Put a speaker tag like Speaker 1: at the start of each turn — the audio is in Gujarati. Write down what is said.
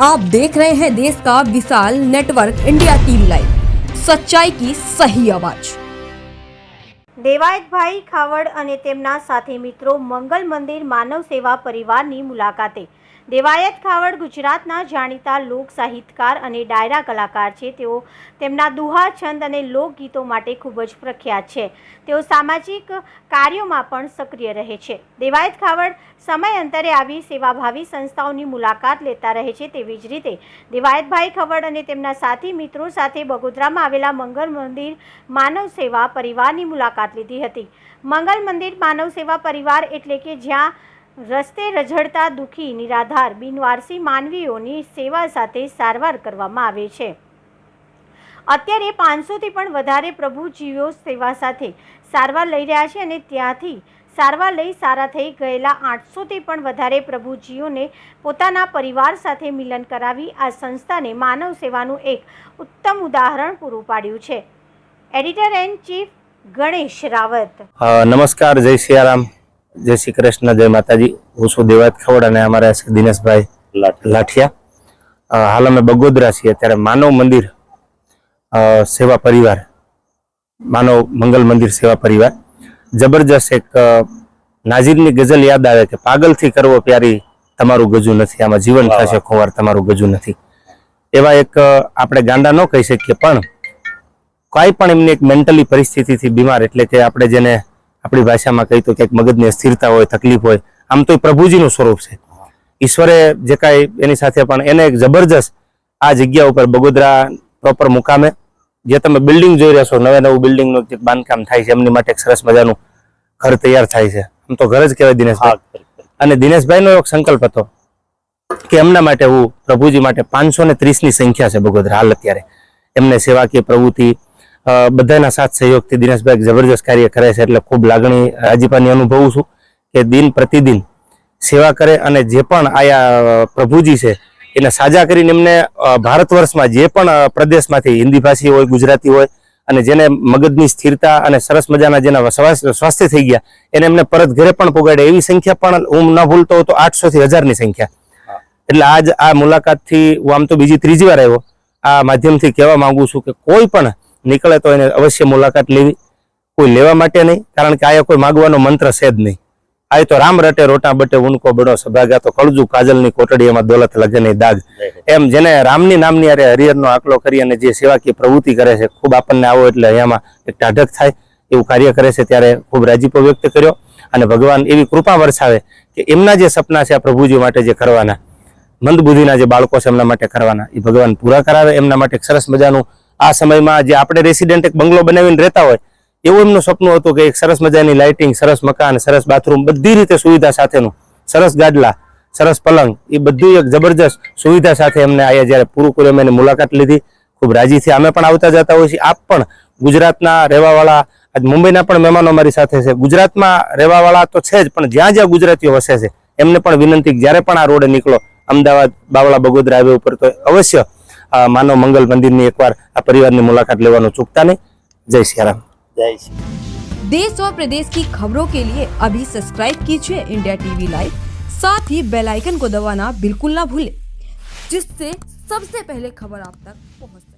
Speaker 1: आप देख रहे हैं देश का विशाल नेटवर्क इंडिया टीवी लाइव, सच्चाई की सही आवाज।
Speaker 2: દેવાયતભાઈ ખાવડ અને તેમના સાથી મિત્રો મંગલ મંદિર માનવ સેવા પરિવારની મુલાકાતે। દેવાયત ખાવડ ગુજરાતના જાણીતા લોક સાહિત્યકાર અને ડાયરા કલાકાર છે। તેઓ તેમના દુહા, છંદ અને લોકગીતો માટે ખૂબ જ પ્રખ્યાત છે। તેઓ સામાજિક કાર્યોમાં પણ સક્રિય રહે છે। દેવાયત ખાવડ સમયાંતરે આવી સેવાભાવી સંસ્થાઓની મુલાકાત લેતા રહે છે। તેવી જ રીતે દેવાયતભાઈ ખાવડ અને તેમના સાથી મિત્રો સાથે બગોદરામાં આવેલા મંગલ મંદિર માનવ સેવા પરિવારની મુલાકાત લીધી હતી। મંગલ મંદિર માનવ સેવા પરિવાર એટલે કે જ્યાં રસ્તે રઝળતા દુઃખી, નિરાધાર, બિનવારસી માનવીઓની સેવા સાથે સારવાર કરવામાં આવે છે। અત્યારે 500થી પણ વધારે પ્રભુજીઓ સેવા સાથે સારવાર લઈ રહ્યા છે અને ત્યાંથી સારવાર લઈ સારા થઈ ગયેલા 800થી પણ વધારે પ્રભુજીઓને પોતાના પરિવાર સાથે મિલન કરાવી આ સંસ્થાને માનવ સેવાનું એક ઉત્તમ ઉદાહરણ પૂરું પાડ્યું છે। Editor and chief Ganesh Rawat.
Speaker 3: નમસ્કાર, જય સિયારામ, જય શ્રી કૃષ્ણ, જય માતાજી। હું છું દેવાયત ખાવડ અને અમારા દિનેશભાઈ લાઠિયા। હાલ અમે બગોદરા છીએ। ત્યારે માનવ મંદિર સેવા પરિવાર, માનવ મંગલ મંદિર સેવા પરિવાર જબરજસ્ત એક નાજીરની ગઝલ યાદ આવે કે પાગલથી કરવો પ્યારી તમારું ગજુ નથી, આમાં જીવન થશે ખોવાર તમારું ગજુ નથી। એવા એક આપણે ગાંડા ન કહી શકીએ પણ કોઈ પણ એમની એક મેન્ટલી પરિસ્થિતિથી બીમાર, એટલે કે આપણે જેને આપણી ભાષામાં કહી તો ક્યાંક મગજની અસ્થિરતા હોય, તકલીફ હોય, આમ તો એ પ્રભુજીનું સ્વરૂપ છે। ઈશ્વરે જે કાંઈ એની સાથે પણ એને એક જબરજસ્ત આ જગ્યા ઉપર બગોદરા પ્રોપર મુકામે જે તમે બિલ્ડિંગ જોઈ રહ્યા છો, નવે નવું બિલ્ડિંગનું જે બાંધકામ થાય છે, એમની માટે એક સરસ મજાનું ઘર તૈયાર થાય છે। આમ તો ઘર જ કહેવાય દિનેશભાઈ। અને દિનેશભાઈનો એક સંકલ્પ હતો કે એમના માટે હું પ્રભુજી માટે 530ની સંખ્યા છે બગોદરા હાલ અત્યારે, એમને સેવાકીય પ્રવૃત્તિ બધાના સાથ સહયોગથી દિનેશભાઈ જબરજસ્ત કાર્ય કરે છે। એટલે ખૂબ લાગણી રાજીપાની અનુભવું છું કે દિન પ્રતિદિન સેવા કરે અને જે પણ આયા પ્રભુજી છે એને સાજા કરીને એમને ભારત વર્ષમાં જે પણ પ્રદેશમાંથી હિન્દી ભાષી હોય, ગુજરાતી હોય અને જેને મગજની સ્થિરતા અને સરસ મજાના જેના સ્વાસ્થ્ય થઈ ગયા એને એમને પરત ઘરે પણ પોગાડે એવી સંખ્યા પણ હું ન ભૂલતો હોઉં તો 800થી 1000ની સંખ્યા। એટલે આજ આ મુલાકાતથી હું આમ તો બીજી ત્રીજી વાર આવ્યો, આ માધ્યમથી કહેવા માંગુ છું કે કોઈ પણ નીકળે તો એને અવશ્ય મુલાકાત લેવી, કોઈ લેવા માટે નહીં, કારણ કે આ કોઈ માગવાનો મંત્ર છે જ નહીં। આ તો રામ રટે રોટા બટે ઉનકો બડો સભાગા, તો કળજુ કાજલની કોટડી એમાં દોલત લગે નહીં દાગ। એમ જેને રામની નામની અરે હરિહરનો આકલો કરી અને જે સેવાકીય પ્રવૃત્તિ કરે છે, ખૂબ આપણને આવો એટલે અહીંયામાં એક ટાઢક થાય એવું કાર્ય કરે છે। ત્યારે ખૂબ રાજીપો વ્યક્ત કર્યો અને ભગવાન એવી કૃપા વરસાવે કે એમના જે સપના છે આ પ્રભુજી માટે જે કરવાના, મંદબુદ્ધિના જે બાળકો છે એમના માટે કરવાના, એ ભગવાન પૂરા કરાવે। એમના માટે એક સરસ મજાનું આ સમયમાં જે આપણે રેસિડેન્ટ એક બંગલો બનાવીને રહેતા હોય એવું એમનું સપનું હતું કે એક સરસ મજાની લાઇટિંગ, સરસ મકાન, સરસ બાથરૂમ, બધી રીતે સુવિધા સાથેનું સરસ ગાદલા, સરસ પલંગ, એ બધું એક જબરજસ્ત સુવિધા સાથે એમને આયા જ્યારે પૂરું કર્યું, અમે એની મુલાકાત લીધી, ખૂબ રાજી થયા। અમે પણ આવતા જતા હોઈએ છીએ। આપ પણ ગુજરાતના રહેવાવાળા, આજ મુંબઈના પણ મહેમાનો અમારી સાથે છે, ગુજરાતમાં રહેવાવાળા તો છે જ, પણ જ્યાં જ્યાં ગુજરાતીઓ વસે છે એમને પણ વિનંતી, જ્યારે પણ આ રોડે નીકળો અમદાવાદ બાવળા બગોદરા હાઈવે ઉપર, તો અવશ્ય માનવ મંગલ મંદિરની એકવાર આ પરિવારની મુલાકાત લેવાનું ચૂકતા નહીં। જય સિયારામ।
Speaker 1: जय श्री। देश और प्रदेश की खबरों के लिए अभी सब्सक्राइब कीजिए इंडिया टीवी लाइव, साथ ही बेल आइकन को दबाना बिल्कुल ना भूलें, जिससे सबसे पहले खबर आप तक पहुंचे।